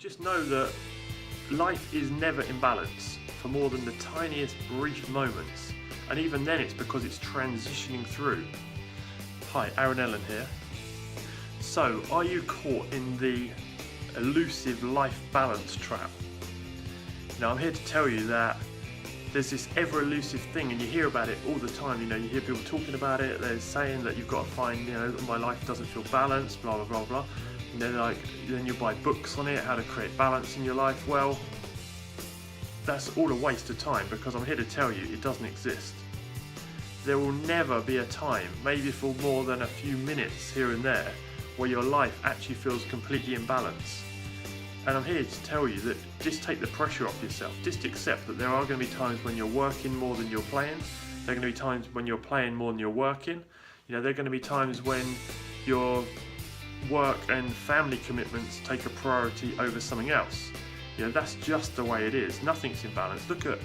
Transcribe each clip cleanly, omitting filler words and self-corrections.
Just know that life is never in balance for more than the tiniest brief moments, and even then it's because it's transitioning through. Hi, Aaron Ellen here. So, are you caught in the elusive life balance trap? Now, I'm here to tell you that there's this ever elusive thing, and you hear about it all the time. You hear people talking about it. They're saying that you've got to find, my life doesn't feel balanced, blah blah blah blah. And then you buy books on it, how to create balance in your life. Well, that's all a waste of time, because I'm here to tell you it doesn't exist. There will never be a time, maybe for more than a few minutes here and there, where your life actually feels completely in balance. And I'm here to tell you that just take the pressure off yourself. Just accept that there are going to be times when you're working more than you're playing. There are going to be times when you're playing more than you're working. There are going to be times when your work and family commitments take a priority over something else. That's just the way it is. Nothing's in balance. Look at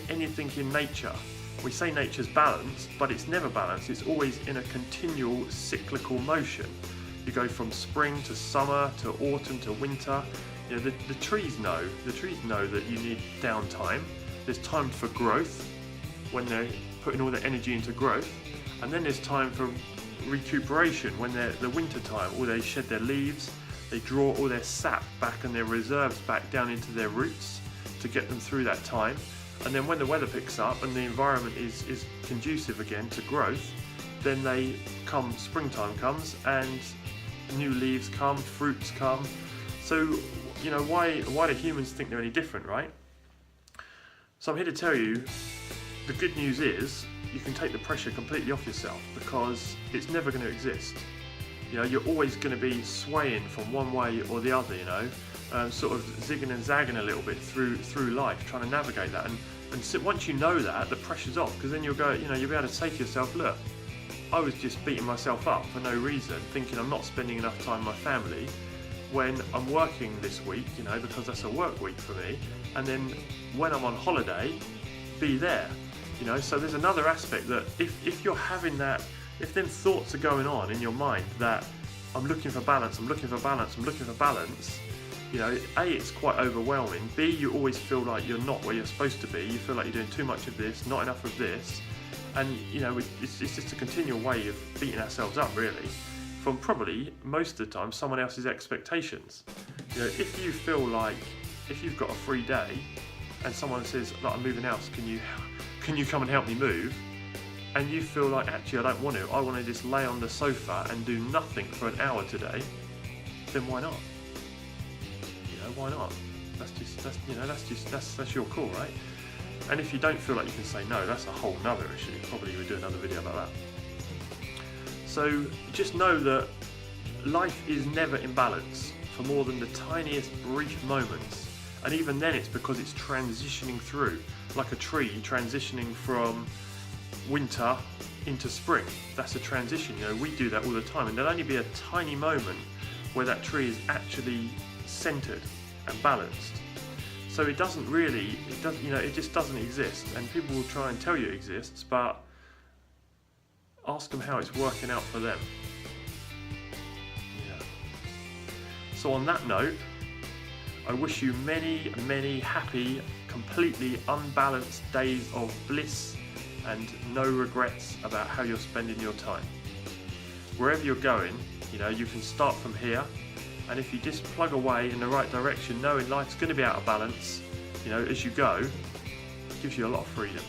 anything in nature. We say nature's balanced, but it's never balanced. It's always in a continual cyclical motion. You go from spring to summer to autumn to winter. The trees know that you need downtime. There's time for growth when they're putting all their energy into growth, and then there's time for recuperation when they're the winter time, or they shed their leaves, they draw all their sap back and their reserves back down into their roots to get them through that time. And then when the weather picks up and the environment is conducive again to growth, then springtime comes and new leaves come, fruits come. So why do humans think they're any different, right? So I'm here to tell you, the good news is you can take the pressure completely off yourself, because it's never going to exist. You're always going to be swaying from one way or the other, sort of zigging and zagging a little bit through life, trying to navigate that. And so once you know that, the pressure's off, because then you'll be able to say to yourself, look, I was just beating myself up for no reason, thinking I'm not spending enough time with my family when I'm working this week, because that's a work week for me. And then when I'm on holiday, be there. So there's another aspect that if you're having that, if them thoughts are going on in your mind that I'm looking for balance, A, it's quite overwhelming. B, you always feel like you're not where you're supposed to be. You feel like you're doing too much of this, not enough of this. And it's just a continual way of beating ourselves up, really, from probably most of the time someone else's expectations. If you feel like, if you've got a free day and someone says, like, I'm moving house, can you come and help me move? And you feel like, actually, I don't want to. I want to just lay on the sofa and do nothing for an hour today. Then why not? Why not? That's your call, right? And if you don't feel like you can say no, that's a whole nother issue. Probably we'll do another video about that. So just know that life is never in balance for more than the tiniest brief moments. And even then it's because it's transitioning through, like a tree transitioning from winter into spring. That's a transition. We do that all the time, and there'll only be a tiny moment where that tree is actually centered and balanced. So it just doesn't exist, and people will try and tell you it exists, but ask them how it's working out for them. So on that note, I wish you many, many happy, completely unbalanced days of bliss and no regrets about how you're spending your time. Wherever you're going, you can start from here, and if you just plug away in the right direction, knowing life's going to be out of balance, as you go, it gives you a lot of freedom.